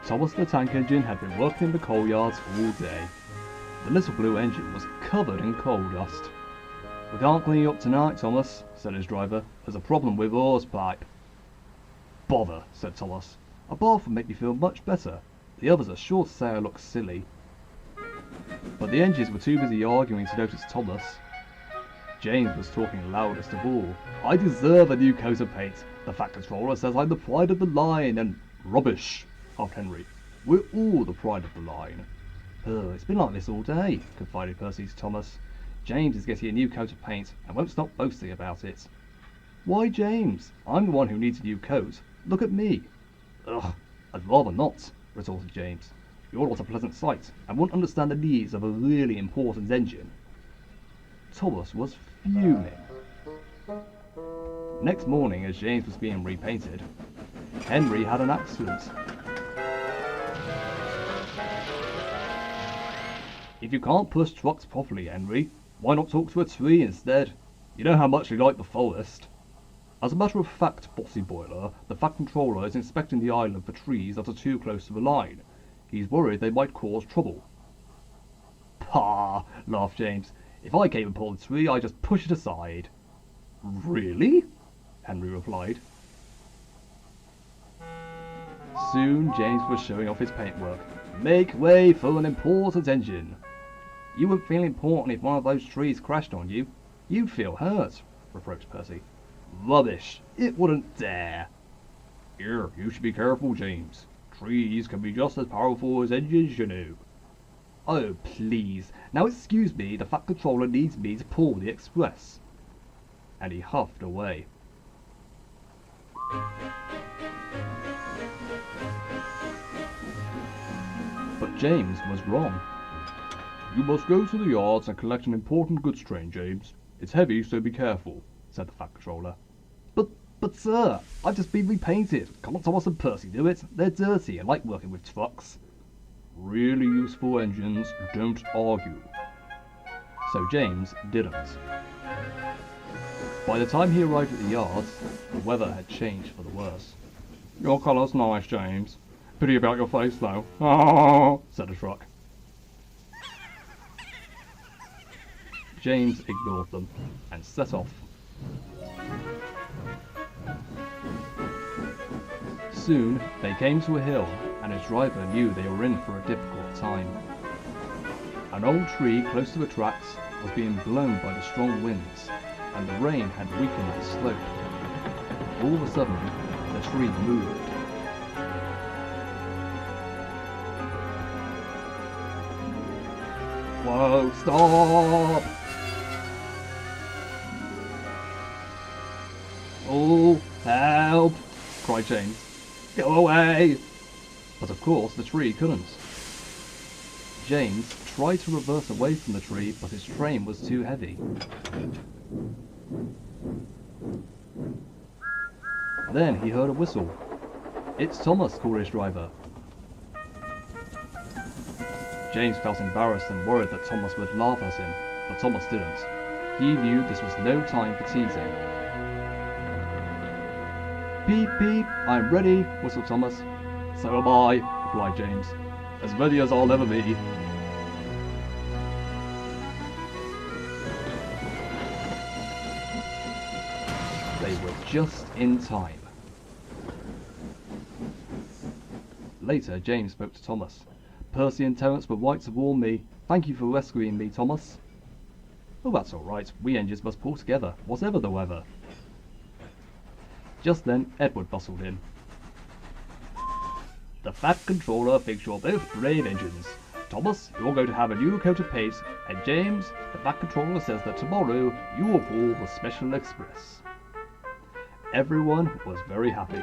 Thomas the tank engine had been working in the coal yards all day. The little blue engine was covered in coal dust. "We can't clean you up tonight, Thomas," said his driver. "There's a problem with hose pipe." "Bother," said Thomas. "A bath would make me feel much better. The others are sure to say I look silly." But the engines were too busy arguing to notice Thomas. James was talking loudest of all. "I deserve a new coat of paint. The Fat Controller says I'm the pride of the line, and—" "Rubbish," huffed Henry. "We're all the pride of the line." "It's been like this all day," confided Percy to Thomas. "James is getting a new coat of paint, and won't stop boasting about it." "Why James? I'm the one who needs a new coat. Look at me." "Ugh, I'd rather not," retorted James. "You're not a pleasant sight, and won't understand the needs of a really important engine." Thomas was fuming. Next morning, as James was being repainted, Henry had an accident. "If you can't push trucks properly, Henry, why not talk to a tree instead? You know how much we like the forest." "As a matter of fact, Bossy Boiler, the Fat Controller is inspecting the island for trees that are too close to the line. He's worried they might cause trouble." "Pah!" laughed James. "If I came upon a tree, I'd just push it aside." "Really?" Henry replied. Soon James was showing off his paintwork. "Make way for an important engine." "You wouldn't feel important if one of those trees crashed on you. You'd feel hurt," reproached Percy. "Rubbish! It wouldn't dare." "Here, you should be careful, James. Trees can be just as powerful as engines, you know." "Oh, please. Now excuse me, the Fat Controller needs me to pull the express." And he huffed away. But James was wrong. "You must go to the yards and collect an important goods train, James. It's heavy, so be careful," said the Fat Controller. But sir, I've just been repainted. Can't Thomas and Percy do it? They're dirty and like working with trucks." "Really useful engines don't argue." So James didn't. By the time he arrived at the yards, the weather had changed for the worse. "Your colour's nice, James. Pity about your face, though," said a truck. James ignored them and set off. Soon they came to a hill, and his driver knew they were in for a difficult time. An old tree close to the tracks was being blown by the strong winds, and the rain had weakened the slope. All of a sudden, the tree moved. "Whoa, stop!" "Oh, help!" cried James. "Go away!" But of course the tree couldn't. James tried to reverse away from the tree, but his frame was too heavy. Then he heard a whistle. "It's Thomas," called his driver. James felt embarrassed and worried that Thomas would laugh at him, but Thomas didn't. He knew this was no time for teasing. "Beep, beep, I'm ready," whistled Thomas. "So am I," replied James. "As ready as I'll ever be." They were just in time. Later, James spoke to Thomas. "Percy and Terence were right to warn me. Thank you for rescuing me, Thomas." "Oh, that's all right. We engines must pull together, whatever the weather." Just then, Edward bustled in. "The Fat Controller thinks you're both brave engines. Thomas, you're going to have a new coat of paint, and James, the Fat Controller says that tomorrow you will pull the Special Express." Everyone was very happy.